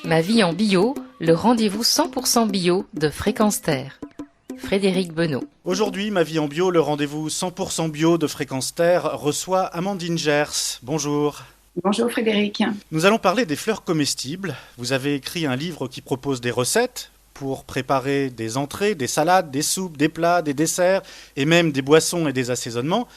Ma vie en bio, le rendez-vous 100% bio de Fréquence Terre. Frédéric Benoît. Aujourd'hui, Ma vie en bio, le rendez-vous 100% bio de Fréquence Terre reçoit Amandine Gers. Bonjour. Bonjour Frédéric. Nous allons parler des fleurs comestibles. Vous avez écrit un livre qui propose des recettes pour préparer des entrées, des salades, des soupes, des plats, des desserts et même des boissons et des assaisonnements.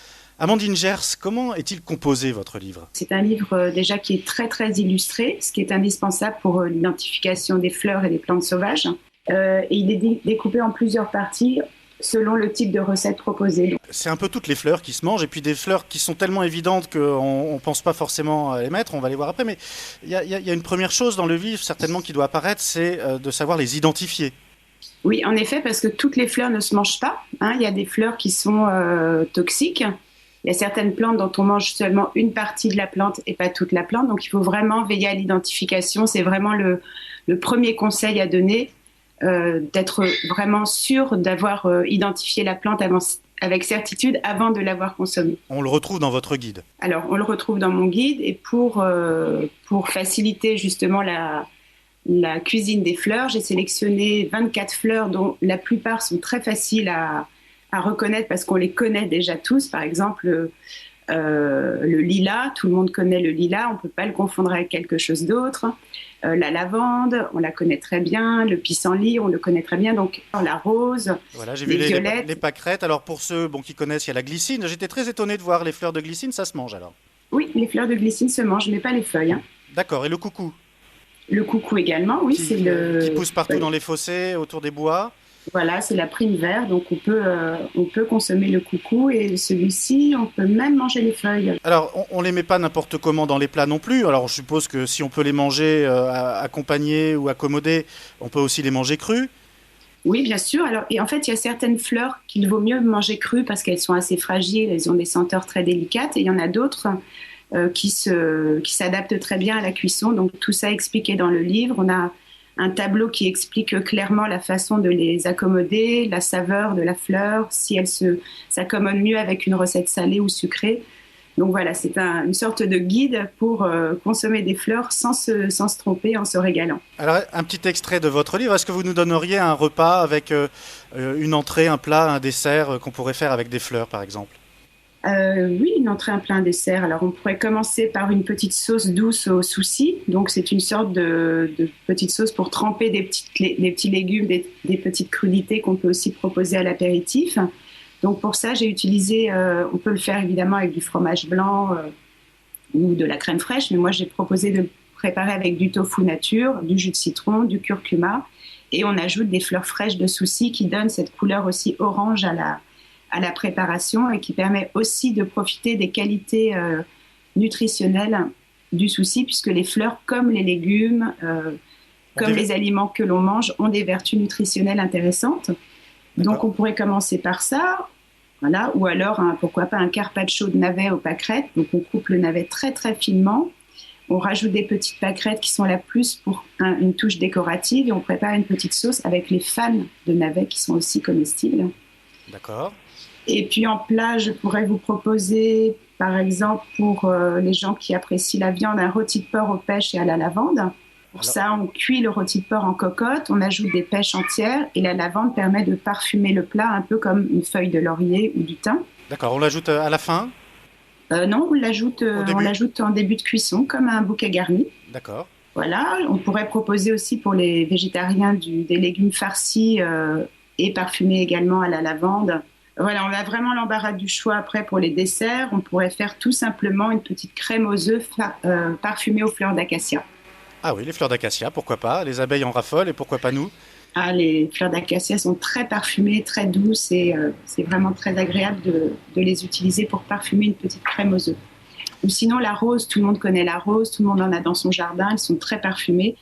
Amandine Gers, comment est-il composé votre livre ? C'est un livre déjà qui est très très illustré, ce qui est indispensable pour l'identification des fleurs et des plantes sauvages. Et il est découpé en plusieurs parties selon le type de recette proposée. C'est un peu toutes les fleurs qui se mangent et puis des fleurs qui sont tellement évidentes qu'on ne pense pas forcément à les mettre, on va les voir après. Mais il y a une première chose dans le livre certainement qui doit apparaître, c'est de savoir les identifier. Oui, en effet, parce que toutes les fleurs ne se mangent pas. Il y a des fleurs qui sont toxiques. Il y a certaines plantes dont on mange seulement une partie de la plante et pas toute la plante. Donc, il faut vraiment veiller à l'identification. C'est vraiment le premier conseil à donner, d'être vraiment sûr d'avoir identifié la plante avec certitude avant de l'avoir consommée. On le retrouve dans votre guide. Alors, on le retrouve dans mon guide. Et pour faciliter justement la cuisine des fleurs, j'ai sélectionné 24 fleurs dont la plupart sont très faciles à reconnaître parce qu'on les connaît déjà tous. Par exemple, le lilas, tout le monde connaît le lilas, on ne peut pas le confondre avec quelque chose d'autre. La lavande, on la connaît très bien. Le pissenlit, on le connaît très bien. Donc, la rose, voilà, j'ai vu les pâquerettes. Alors, pour ceux qui connaissent, il y a la glycine. J'étais très étonné de voir les fleurs de glycine, ça se mange alors ? Oui, les fleurs de glycine se mangent, mais pas les feuilles. D'accord, et le coucou ? Le coucou également, oui. Qui pousse partout dans les fossés, autour des bois. Voilà, c'est la prime vert, donc on peut consommer le coucou et celui-ci, on peut même manger les feuilles. Alors, on les met pas n'importe comment dans les plats non plus. Alors, je suppose que si on peut les manger accompagnés ou accommodés, on peut aussi les manger crus. Oui, bien sûr. Alors, et en fait, il y a certaines fleurs qu'il vaut mieux manger crues parce qu'elles sont assez fragiles, elles ont des senteurs très délicates, et il y en a d'autres qui s'adaptent très bien à la cuisson. Donc, tout ça est expliqué dans le livre. On a un tableau qui explique clairement la façon de les accommoder, la saveur de la fleur, si elle s'accommode mieux avec une recette salée ou sucrée. Donc voilà, c'est une sorte de guide pour consommer des fleurs sans se tromper, en se régalant. Alors, un petit extrait de votre livre. Est-ce que vous nous donneriez un repas avec une entrée, un plat, un dessert qu'on pourrait faire avec des fleurs, par exemple ? Oui, une entrée, un plat, un dessert. Alors, on pourrait commencer par une petite sauce douce au souci. Donc, c'est une sorte de petite sauce pour tremper des petits légumes, des petites crudités qu'on peut aussi proposer à l'apéritif. Donc, pour ça, j'ai utilisé, on peut le faire évidemment avec du fromage blanc ou de la crème fraîche, mais moi, j'ai proposé de préparer avec du tofu nature, du jus de citron, du curcuma, et on ajoute des fleurs fraîches de souci qui donnent cette couleur aussi orange à la préparation et qui permet aussi de profiter des qualités nutritionnelles du souci, puisque les fleurs, comme les légumes, comme les aliments que l'on mange, ont des vertus nutritionnelles intéressantes. Donc, on pourrait commencer par ça, voilà, ou alors, pourquoi pas un carpaccio de navets aux pâquerettes. Donc, on coupe le navet très, très finement. On rajoute des petites pâquerettes qui sont là plus pour une touche décorative et on prépare une petite sauce avec les fans de navets qui sont aussi comestibles. D'accord. Et puis en plat, je pourrais vous proposer, par exemple, pour les gens qui apprécient la viande, un rôti de porc aux pêches et à la lavande. Pour ça, on cuit le rôti de porc en cocotte, on ajoute des pêches entières et la lavande permet de parfumer le plat un peu comme une feuille de laurier ou du thym. D'accord, on l'ajoute à la fin ? Non, on l'ajoute en début de cuisson comme un bouquet garni. D'accord. Voilà, on pourrait proposer aussi pour les végétariens des légumes farcis et parfumés également à la lavande. Voilà, on a vraiment l'embarras du choix après pour les desserts. On pourrait faire tout simplement une petite crème aux œufs parfumée aux fleurs d'acacia. Ah oui, les fleurs d'acacia, pourquoi pas ? Les abeilles en raffolent et pourquoi pas nous ? Les fleurs d'acacia sont très parfumées, très douces et c'est vraiment très agréable de les utiliser pour parfumer une petite crème aux œufs. Ou sinon la rose, tout le monde connaît la rose, tout le monde en a dans son jardin, elles sont très parfumées.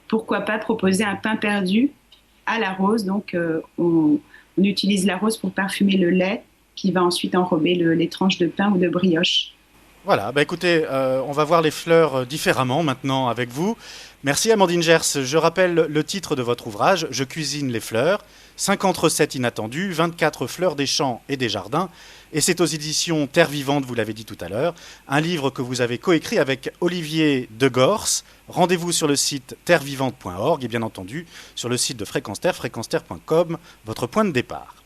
Pourquoi pas proposer un pain perdu à la rose, donc on utilise la rose pour parfumer le lait qui va ensuite enrober les tranches de pain ou de brioche. Voilà, bah écoutez, on va voir les fleurs différemment maintenant avec vous. Merci Amandine Gers. Je rappelle le titre de votre ouvrage, Je cuisine les fleurs, 50 recettes inattendues, 24 fleurs des champs et des jardins. Et c'est aux éditions Terre Vivante, vous l'avez dit tout à l'heure, un livre que vous avez coécrit avec Olivier Degors. Rendez-vous sur le site terrevivante.org et bien entendu sur le site de Fréquence Terre, fréquenceterre.com, votre point de départ.